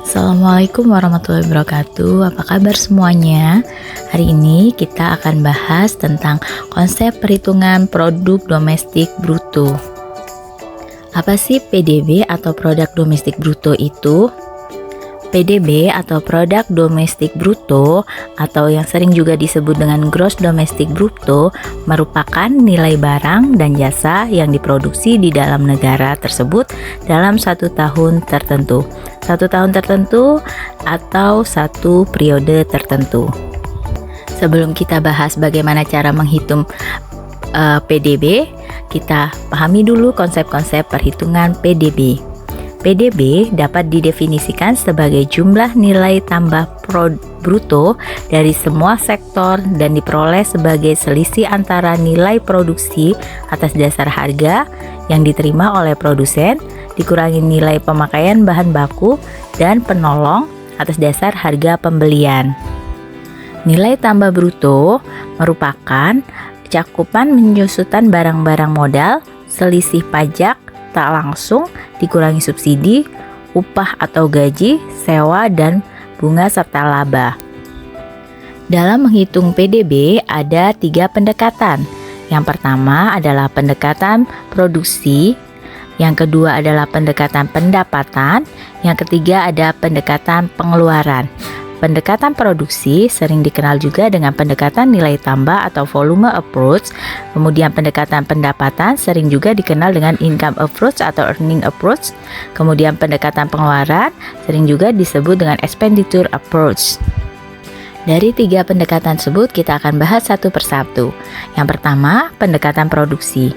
Assalamualaikum warahmatullahi wabarakatuh. Apa kabar semuanya? Hari ini kita akan bahas tentang konsep perhitungan produk domestik bruto. Apa sih PDB atau produk domestik bruto itu? PDB atau produk domestik bruto atau yang sering juga disebut dengan gross domestic bruto merupakan nilai barang dan jasa yang diproduksi di dalam negara tersebut dalam satu tahun tertentu. Satu tahun tertentu atau satu periode tertentu. Sebelum kita bahas bagaimana cara menghitung PDB, kita pahami dulu konsep-konsep perhitungan PDB. PDB dapat didefinisikan sebagai jumlah nilai tambah bruto dari semua sektor dan diperoleh sebagai selisih antara nilai produksi atas dasar harga yang diterima oleh produsen dikurangi nilai pemakaian bahan baku dan penolong atas dasar harga pembelian. Nilai tambah bruto merupakan cakupan penyusutan barang-barang modal, selisih pajak tak langsung dikurangi subsidi, upah atau gaji, sewa, dan bunga serta laba. Dalam menghitung PDB ada 3 pendekatan. Yang pertama adalah pendekatan produksi, yang kedua adalah pendekatan pendapatan, yang ketiga ada pendekatan pengeluaran. Pendekatan produksi sering dikenal juga dengan pendekatan nilai tambah atau volume approach. Kemudian pendekatan pendapatan sering juga dikenal dengan income approach atau earning approach. Kemudian pendekatan pengeluaran sering juga disebut dengan expenditure approach. Dari 3 pendekatan tersebut kita akan bahas satu persatu. Yang pertama, pendekatan produksi.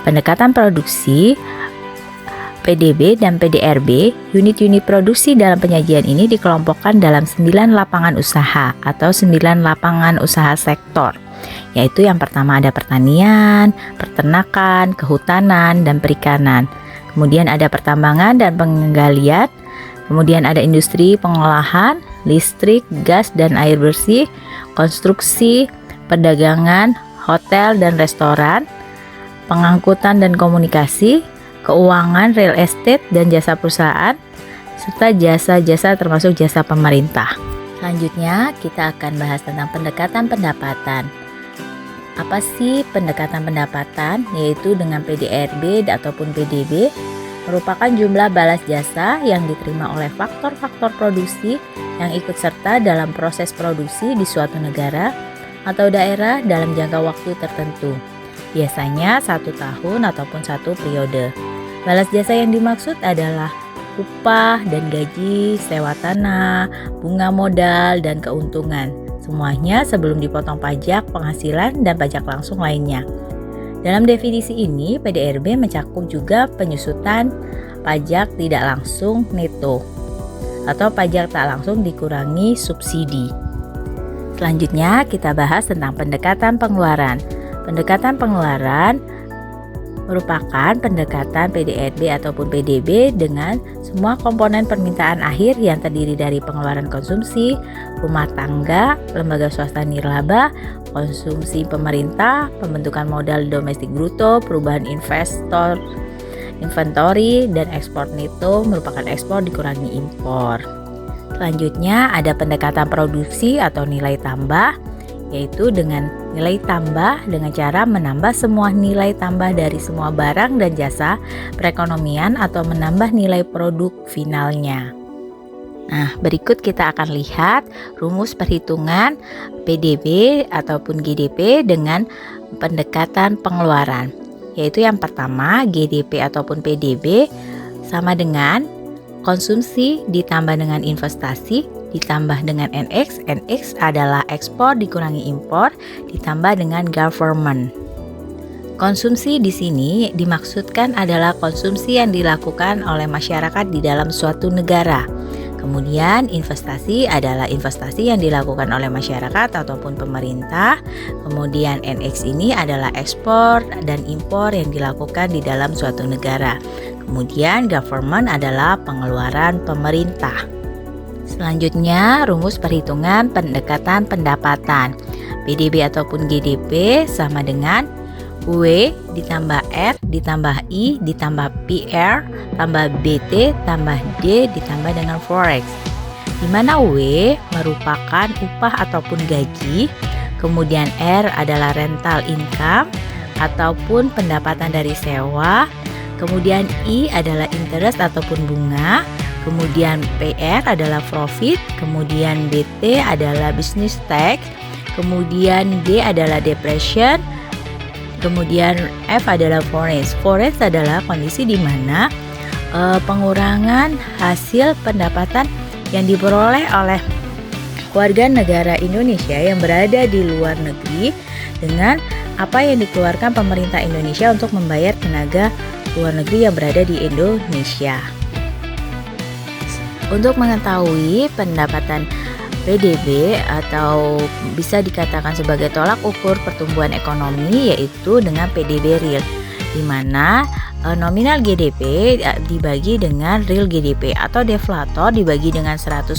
Pendekatan produksi PDB dan PDRB, unit-unit produksi dalam penyajian ini dikelompokkan dalam 9 lapangan usaha atau 9 lapangan usaha sektor, yaitu yang pertama ada pertanian, peternakan, kehutanan, dan perikanan. Kemudian ada pertambangan dan penggalian, kemudian ada industri pengolahan, listrik, gas dan air bersih, konstruksi, perdagangan, hotel dan restoran, pengangkutan dan komunikasi, keuangan, real estate, dan jasa perusahaan, serta jasa-jasa termasuk jasa pemerintah. Selanjutnya, kita akan bahas tentang pendekatan pendapatan. Apa sih pendekatan pendapatan? Yaitu dengan PDRB ataupun PDB, merupakan jumlah balas jasa yang diterima oleh faktor-faktor produksi yang ikut serta dalam proses produksi di suatu negara atau daerah dalam jangka waktu tertentu. Biasanya 1 tahun ataupun 1 periode. Balas jasa yang dimaksud adalah upah dan gaji, sewa tanah, bunga modal, dan keuntungan. Semuanya sebelum dipotong pajak, penghasilan, dan pajak langsung lainnya. Dalam definisi ini, PDRB mencakup juga penyusutan pajak tidak langsung neto atau pajak tak langsung dikurangi subsidi. Selanjutnya kita bahas tentang pendekatan pengeluaran. Pendekatan pengeluaran merupakan pendekatan PDRB ataupun PDB dengan semua komponen permintaan akhir yang terdiri dari pengeluaran konsumsi, rumah tangga, lembaga swasta nirlaba, konsumsi pemerintah, pembentukan modal domestik bruto, perubahan inventory, dan ekspor neto merupakan ekspor dikurangi impor. Selanjutnya ada pendekatan produksi atau nilai tambah, yaitu dengan nilai tambah dengan cara menambah semua nilai tambah dari semua barang dan jasa perekonomian atau menambah nilai produk finalnya. Nah, berikut kita akan lihat rumus perhitungan PDB ataupun GDP dengan pendekatan pengeluaran. Yaitu yang pertama, GDP ataupun PDB sama dengan konsumsi ditambah dengan investasi ditambah dengan NX. NX adalah ekspor dikurangi impor ditambah dengan government. Konsumsi di sini dimaksudkan adalah konsumsi yang dilakukan oleh masyarakat di dalam suatu negara. Kemudian investasi adalah investasi yang dilakukan oleh masyarakat ataupun pemerintah. Kemudian NX ini adalah ekspor dan impor yang dilakukan di dalam suatu negara. Kemudian government adalah pengeluaran pemerintah. Selanjutnya, rumus perhitungan pendekatan pendapatan. PDB ataupun GDP sama dengan W ditambah R ditambah I ditambah PR tambah BT tambah D ditambah dengan Forex. di mana W merupakan upah ataupun gaji, kemudian R adalah rental income ataupun pendapatan dari sewa, kemudian I adalah interest ataupun bunga, kemudian PR adalah profit, kemudian BT adalah business tax, kemudian D adalah depreciation, kemudian F adalah forex. Forex adalah kondisi di mana pengurangan hasil pendapatan yang diperoleh oleh warga negara Indonesia yang berada di luar negeri dengan apa yang dikeluarkan pemerintah Indonesia untuk membayar tenaga luar negeri yang berada di Indonesia. Untuk mengetahui pendapatan PDB atau bisa dikatakan sebagai tolak ukur pertumbuhan ekonomi, yaitu dengan PDB real, di mana nominal GDP dibagi dengan real GDP atau deflator dibagi dengan 100%,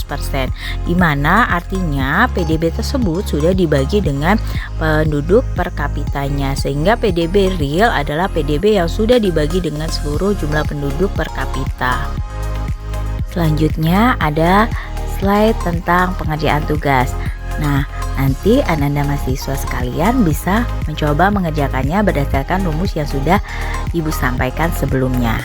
di mana artinya PDB tersebut sudah dibagi dengan penduduk per kapitanya, sehingga PDB real adalah PDB yang sudah dibagi dengan seluruh jumlah penduduk per kapita. Selanjutnya ada slide tentang pengerjaan tugas. Nah, nanti Anda mahasiswa sekalian bisa mencoba mengerjakannya berdasarkan rumus yang sudah Ibu sampaikan sebelumnya.